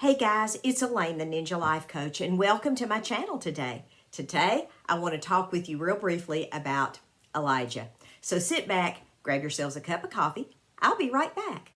Hey guys, it's Elaine, the Ninja Life Coach, and welcome to my channel today. Today, I want to talk with you real briefly about Elijah. So sit back, grab yourselves a cup of coffee. I'll be right back.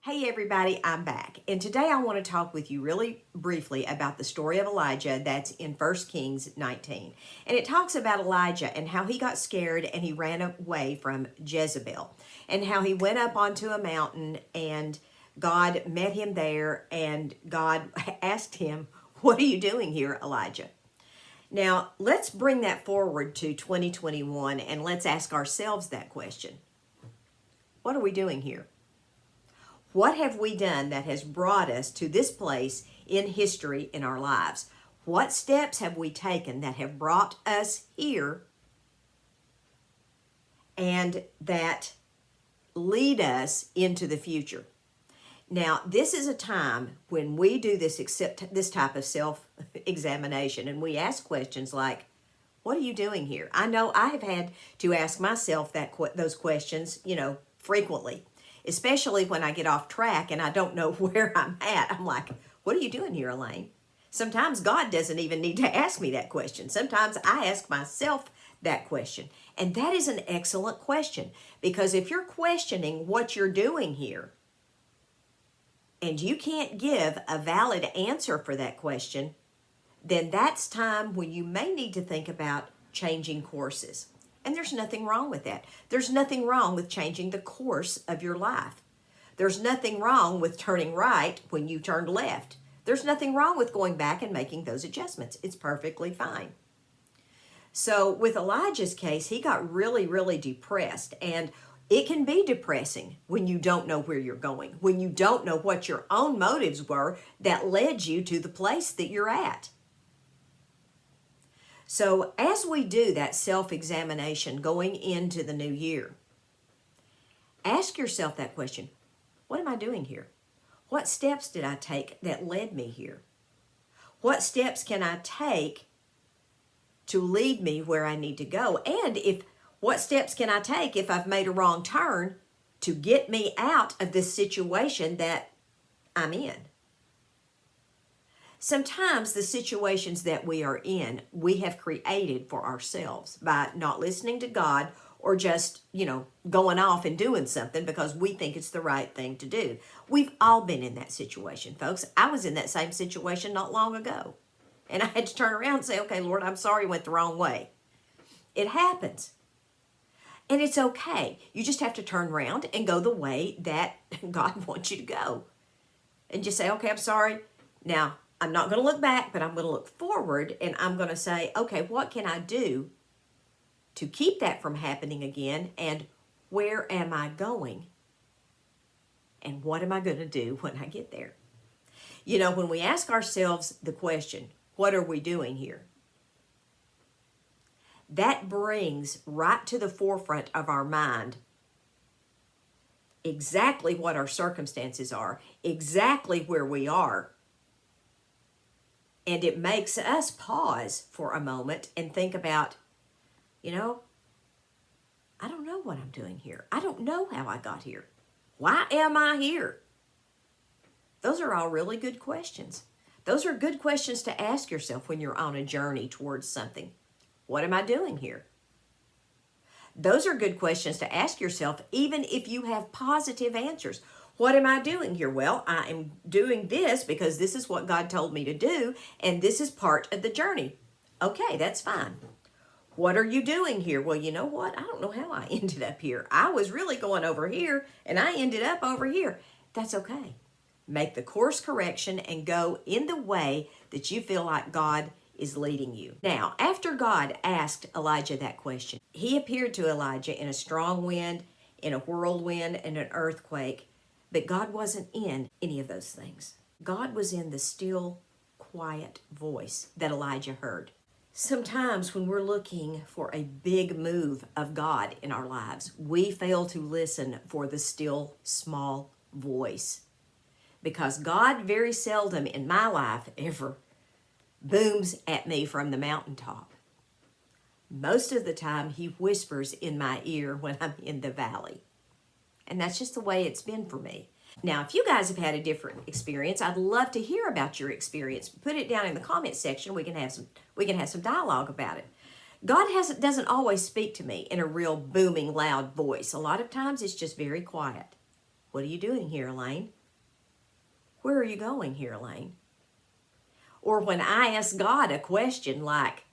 Hey everybody, I'm back. And today I want to talk with you really briefly about the story of Elijah that's in 1 Kings 19. And it talks about Elijah and how he got scared and he ran away from Jezebel. And how he went up onto a mountain and God met him there and God asked him, "What are you doing here, Elijah?" Now, let's bring that forward to 2021 and let's ask ourselves that question. What are we doing here? What have we done that has brought us to this place in history in our lives? What steps have we taken that have brought us here and that lead us into the future? Now, this is a time when we do this type of self-examination and we ask questions like, what are you doing here? I know I have had to ask myself those questions, frequently. Especially when I get off track and I don't know where I'm at. I'm like, what are you doing here, Elaine? Sometimes God doesn't even need to ask me that question. Sometimes I ask myself that question. And that is an excellent question, because if you're questioning what you're doing here and you can't give a valid answer for that question, then that's time when you may need to think about changing courses. And there's nothing wrong with that. There's nothing wrong with changing the course of your life. There's nothing wrong with turning right when you turned left. There's nothing wrong with going back and making those adjustments. It's perfectly fine. So with Elijah's case, he got really, really depressed. And it can be depressing when you don't know where you're going, when you don't know what your own motives were that led you to the place that you're at. So as we do that self-examination going into the new year, ask yourself that question. What am I doing here? What steps did I take that led me here? What steps can I take to lead me where I need to go? And what steps can I take if I've made a wrong turn to get me out of this situation that I'm in? Sometimes the situations that we are in, we have created for ourselves by not listening to God or just, going off and doing something because we think it's the right thing to do. We've all been in that situation, folks. I was in that same situation not long ago. And I had to turn around and say, okay, Lord, I'm sorry I went the wrong way. It happens. And it's okay. You just have to turn around and go the way that God wants you to go. And just say, okay, I'm sorry. Now, I'm not going to look back, but I'm going to look forward and I'm going to say, okay, what can I do to keep that from happening again? And where am I going? And what am I going to do when I get there? When we ask ourselves the question, what are we doing here? That brings right to the forefront of our mind exactly what our circumstances are, exactly where we are. And it makes us pause for a moment and think about, I don't know what I'm doing here. I don't know how I got here. Why am I here? Those are all really good questions. Those are good questions to ask yourself when you're on a journey towards something. What am I doing here? Those are good questions to ask yourself even if you have positive answers. What am I doing here? Well, I am doing this because this is what God told me to do, and this is part of the journey. Okay, that's fine. What are you doing here? Well, you know what? I don't know how I ended up here. I was really going over here, and I ended up over here. That's okay. Make the course correction and go in the way that you feel like God is leading you. Now, after God asked Elijah that question, he appeared to Elijah in a strong wind, in a whirlwind, and an earthquake. But God wasn't in any of those things. God was in the still, quiet voice that Elijah heard. Sometimes when we're looking for a big move of God in our lives, we fail to listen for the still, small voice. Because God very seldom in my life ever booms at me from the mountaintop. Most of the time, he whispers in my ear when I'm in the valley. And that's just the way it's been for me. Now, if you guys have had a different experience, I'd love to hear about your experience. Put it down in the comment section. We can have some dialogue about it. God doesn't always speak to me in a real booming, loud voice. A lot of times it's just very quiet. What are you doing here, Elaine? Where are you going here, Elaine? Or when I ask God a question like,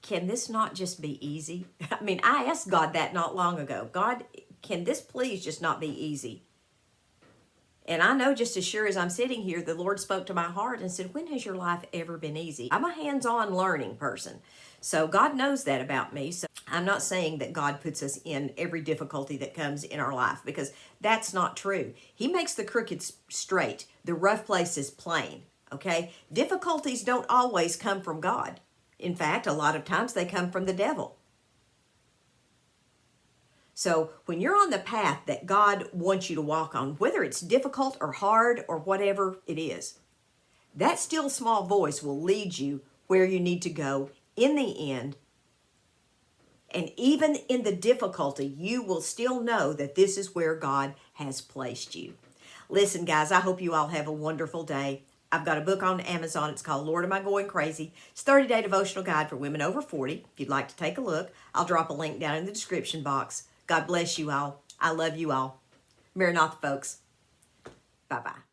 can this not just be easy? I mean, I asked God that not long ago. God, can this please just not be easy? And I know just as sure as I'm sitting here, the Lord spoke to my heart and said, when has your life ever been easy? I'm a hands-on learning person. So God knows that about me. So I'm not saying that God puts us in every difficulty that comes in our life, because that's not true. He makes the crooked straight, the rough places plain, okay? Difficulties don't always come from God. In fact, a lot of times they come from the devil. So when you're on the path that God wants you to walk on, whether it's difficult or hard or whatever it is, that still small voice will lead you where you need to go in the end. And even in the difficulty, you will still know that this is where God has placed you. Listen, guys, I hope you all have a wonderful day. I've got a book on Amazon. It's called Lord, Am I Going Crazy? It's 30-day devotional guide for women over 40. If you'd like to take a look, I'll drop a link down in the description box. God bless you all. I love you all. Maranatha, folks. Bye-bye.